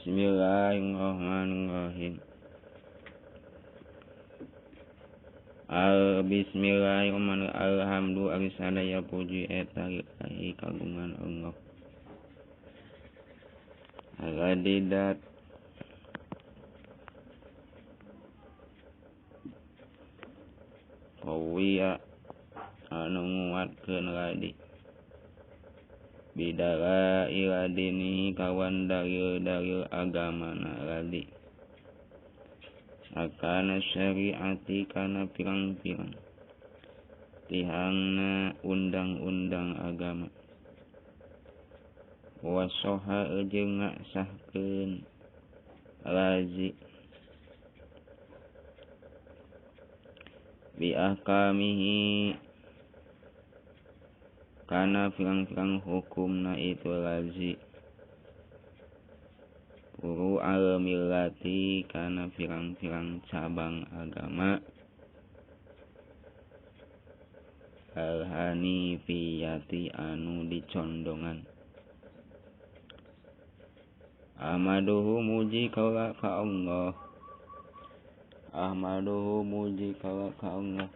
Bismillahirrahmanirrahim. Bismillahirrahmanirrahim. Alhamdu arisadaya puji eta lillahi kagungan Allah. Aladidat Qawiya anu nguatkeun radi bidara iladini kawan dalil agamana radi akana syariati kana pirang-pirang tihangna undang-undang agama wasoha jeung ngasahkeun lazi bi ahkamihi kana pirang-pirang hukumna itu lazi puru al-millati kana pirang-pirang cabang agama al-hanifiyati anu dicondongan. Ahmaduhu muji kaula ka Allah. Ahmaduhu muji kaula ka Allah.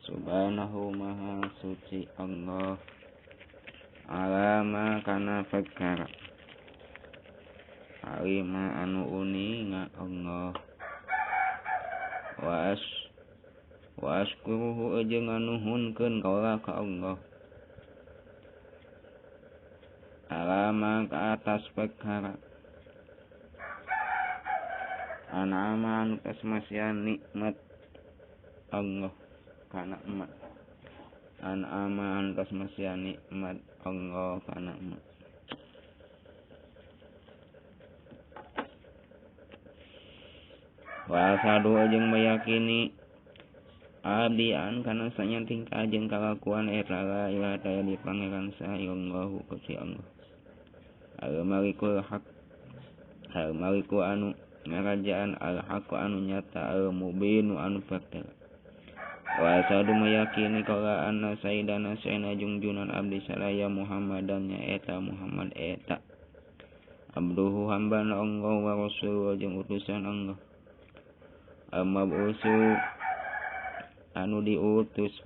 Subhanahu maha suci Allah. Alama kana fakara alima anu uninga Allah. Wa askuruhu jeung nganuhunkeun kaula ka Allah. Alama ka atas fakara an'ama anu kasmasian nikmat Allah kana emak an'ama anu kasmasian nikmat Allah kana emak. Wa sadu jeung meyakini abdian kana sanyanting kajeng kalakuan eta la ilaha illa di pangeran saha illallahu Gusti Allah. Al-malikul haq al-maliku anu ngarajaan al-haq anu nyata al-mubinu anu fakta. Wa sadu meyakini kala anna sayyidana sayyidina junjunan abdi salaya Muhammadan nya eta Muhammad eta abduhu hambana Allah wa rasuluhu jeung utusan Allah. Al-mabusu anu diutus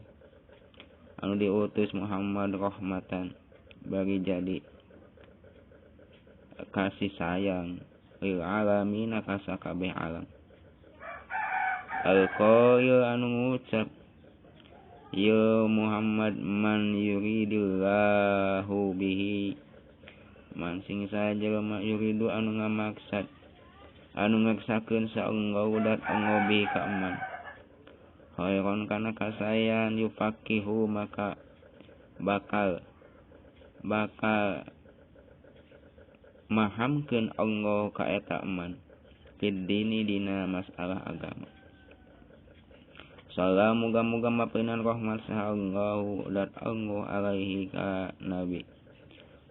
Muhammad rahmatan bagi jadi kasih sayang lil alamin ka sakabeh alam. Al-qail anu ngucap ya Muhammad man yuridillahu bihi man sing sajelema yuridu anu ngamaksad anu ngaksakeun sa Allah dat Allah bi ka man khairon kana kasayan yufaqihu maka bakal mahamkeun Allah ka eta man fid dini dina masalah agama. Salamu muga-muga mapeunan rahmat saha Allah dat Allah alaihi ka nabi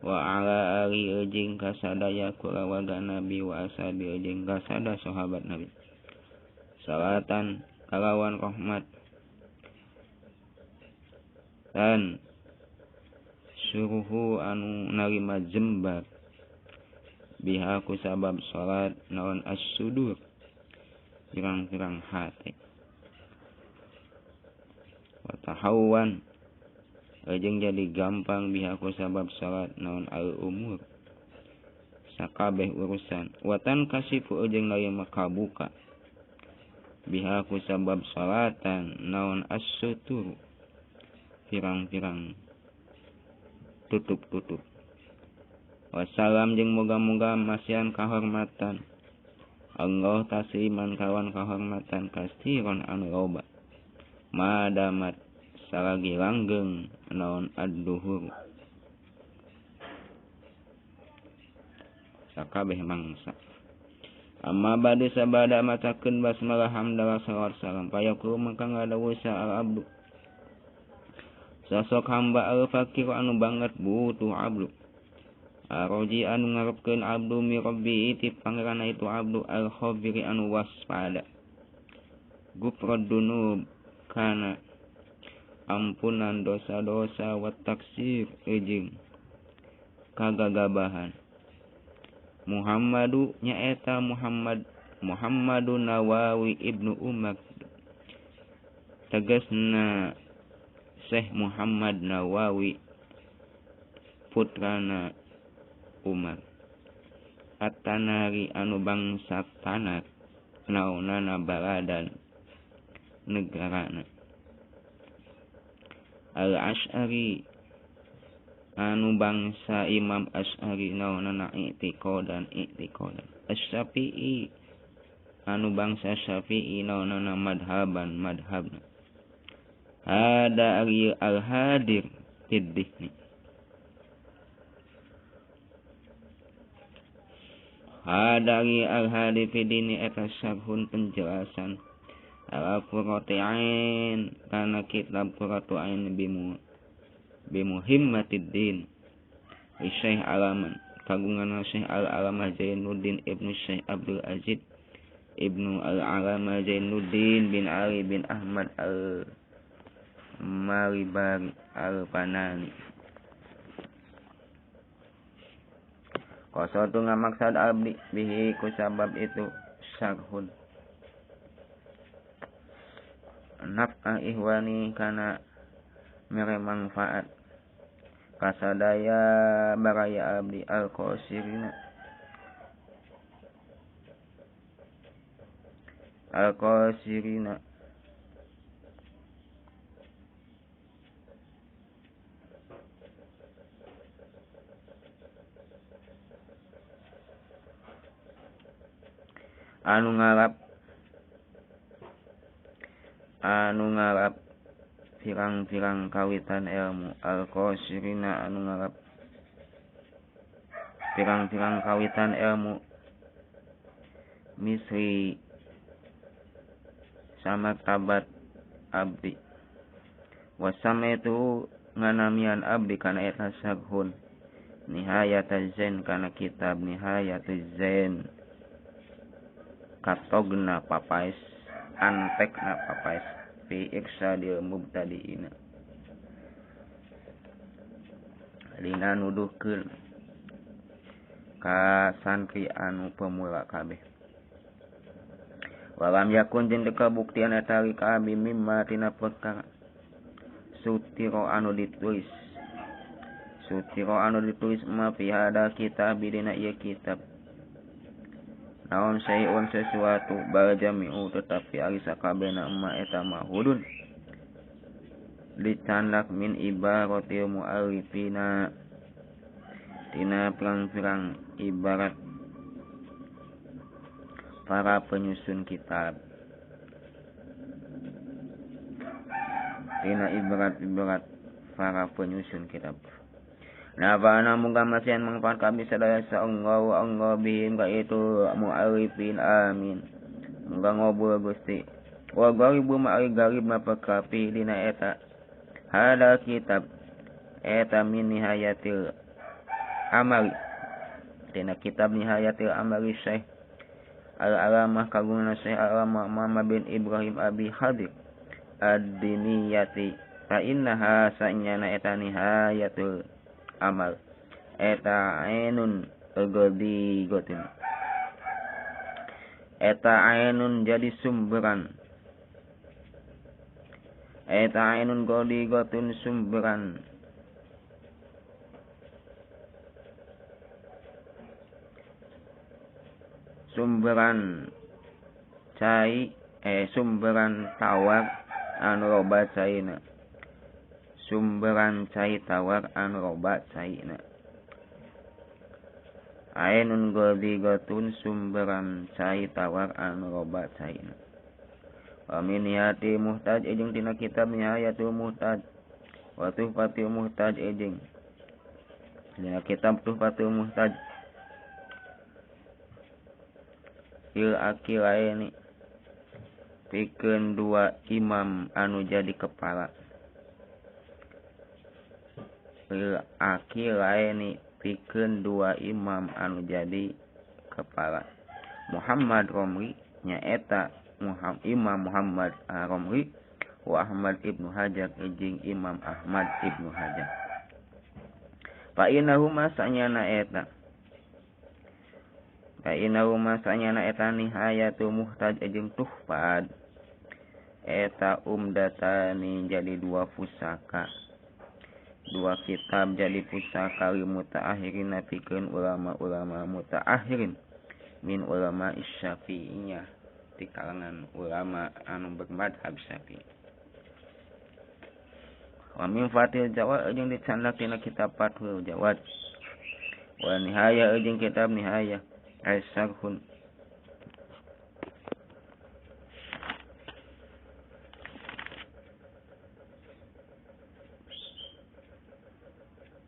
wa ala ali jeung ka sadaya kulawarga nabi wa ashabi jeung ka sada sahabat nabi. Salatan kalawan rahmat dan suruhu anu narima jembar biha ku sabab salat naon as-sudur pirang-pirang hati wa tahawwan jeung jadi gampang biha ku sabab salat naon al-umur sakabeh urusan wa tankasifu jeung narima kabuka biha ku sabab salatan naon as-sutur pirang-pirang tutup-tutup. Wassalam jeung moga-moga masihan kahormatan Allah tasliman kawan kahormatan kastiron anu loba madamat salagi langgeng naon ad-duhur sakabeh mangsa. Amma bade sabada macakeun basmalah hamdalah salawat salam payakul maka ngadawuh sa al-abdu sosok hamba al-fakir anu banget butuh abdu Aroji anu ngarepkeun abdu mi rabbi ti pangeranna itu abdu al-khabiri anu waspada. Gufrad dunub kana ampunan dosa-dosa wa taksir jeung kagagabahan. Muhammadu nyaeta Muhammadun Nawawi Ibnu Umar, tegasna Syekh Muhammad Nawawi putrana Umar. At-Tanari anu bangsa Tanar, naunana baladan negarana. Al-Asy'ari anu bangsa Imam Asy'ari, naunana i'tiqadan. Asy-Syafi'i anu bangsa Syafi'i, naunana madhabna. Hada ari al-hadir fiddihni. Hadari al-hadi fidini eta syarhun penjelasan ala qurrati ain kana kitab qurratu ain bimuhimmatid din Syekh Alaman kagungan Syekh Al-Alamah Zainuddin Ibnu Syekh Abdul Aziz Ibnu Al-Alamah Zainuddin bin Ali bin Ahmad Al-Maribari Al-Panani. Qasatu ngamaksad abdi bihi ku sabab itu syarhun naf'a ihwani kana mere manfaat kasadaya baraya abdi al-qasirina anu ngarap pirang-pirang kawitan ilmu. Al-qasirina anu ngarap pirang-pirang kawitan ilmu. Misri sama tabat abdi. Wasama itu nganamian abdi kana eta syarhun Nihayatuz Zain kana kitab Nihayatuz Zain. Katogna papais antekna papais fi iksadil mubtadiina dina nuduhkeun ka santri anu pemula kabeh. Walam yakun jeung teu kabuktian eta li ka abi mimma tina perkara sutiro anu ditulis ma fi hada kitab dina ieu kitab. Naon syai'un sesuatu bal jami'u tetapi ari sakabehna emma eta mahudun dicandak min ibaratil mu'allifina tina pirang-pirang ibarat para penyusun kitab. Nafa'ana muga masihan mangfaat kami sadaya Allah bihim ka itu mu'alifin amin. Muga ngobul Gusti. Wa garibu ma'ari garib mapakapi dina eta hada kitab eta min nihayatil amali dina kitab nihayatil amali Syekh Al-Alamah kagungan Syekh Al-Alamah Muhammad bin Ibrahim Abi Hadir ad-diniyati fa innaha sa'nyana eta nihayatul amal eta ainun godigotin eta ainun jadi sumberan eta ainun godigotun sumberan cai sumberan tawar anu loba caina sumberan cai tawar anu loba caina. Ainun godigatun sumberan cai tawar anu loba caina. Wa min yati muhtaj ejeng tina kitab Nihayatul Muhtaj wa Tuhfatul Muhtaj ejeng dina kitab Tuhfatul Muhtaj il akilaini pikeun dua imam anu jadi kepala. Akilaini pikeun dua imam anu jadi kepala. Muhammad Romli nyaeta Imam Muhammad Romli wa Ahmad Ibnu Hajar ejing Imam Ahmad Ibnu Hajar. Fa innahu masanyana eta nihayatu muhtaj jeung tuhfat eta umdatani jadi dua pusaka, dua kitab jadi pusaka li mutaakhirin pikeun ulama-ulama mutaakhirin min ulama Syafi'iyah di kalangan ulama anu bermadhab Syafi'i. Wa min fatil jawad jeung dicandak tina kitab Fathul Jawad. Wa nihaya jeung kitab nihaya Aisyarhun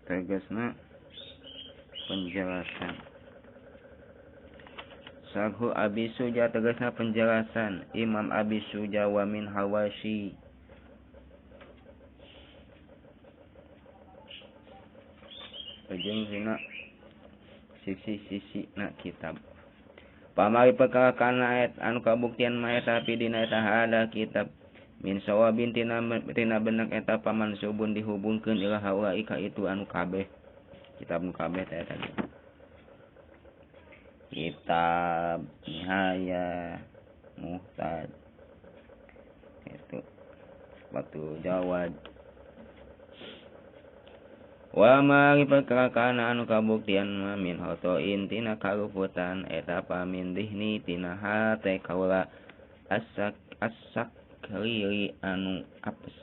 tegasna penjelasan. Sarhu Abi Suja tegasna penjelasan Imam Abi Suja wa min hawashi jeung dina sisi-sisi na kitab. Pamari perkara kana ayat anu kabuktian ma eta fi dina eta hada kitab min sawabin tina benak eta pamansubun dihubungkeun ila haula ika itu anu kabeh. Kitab nu kabeh teh tadi. Kitab Nihaya Muhtad itu Fathul Jawad. Wa ma perkara kana anu kabuktian ma min hotoin tina kaluputan eta pamin dihni tina hate kaula asak lili anu apes.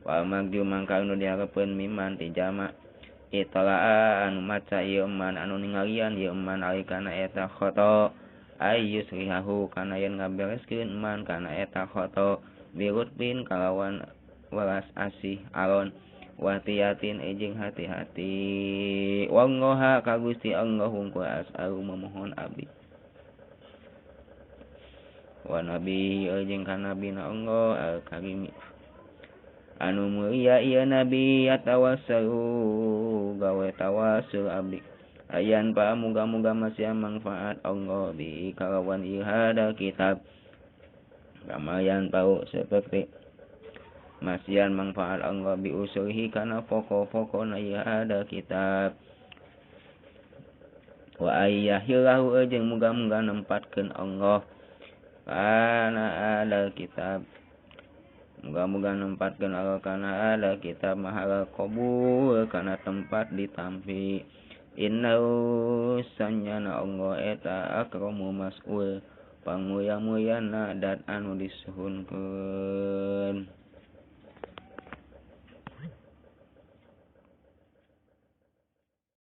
Wa magju mangka anu dihareupeun miman ti jama itolaa anu maca ieu man anu ningalian ieu man alikana eta khoto ayyus rihahu kana yen ngabereskeun man kana eta khoto birutbin kalawan welas asih alon watiyatin ejing hati-hati wallahu ka Gusti Allah hungkul as'alu memohon abdi wa nabi ejing ka nabina Allah al-karimi anu mulia ieu nabi atawassalu gawe tawassul abdi ayan pa muga-muga masih manfaat Allah bi kalawan ihada kitab kamayan pau seperti masian manfaat Allah bi usulhi kana pokok-pokok na ada kitab wa ayyahilahu jeung muga-muga nempatkeun Allah kana ada kitab muga-muga nempatkeun Allah kana ada kitab mahala qabul kana tempat ditampi innahu sanyana Allah eta akramu mas'ul pamuya-muyana dan anu disuhunkeun.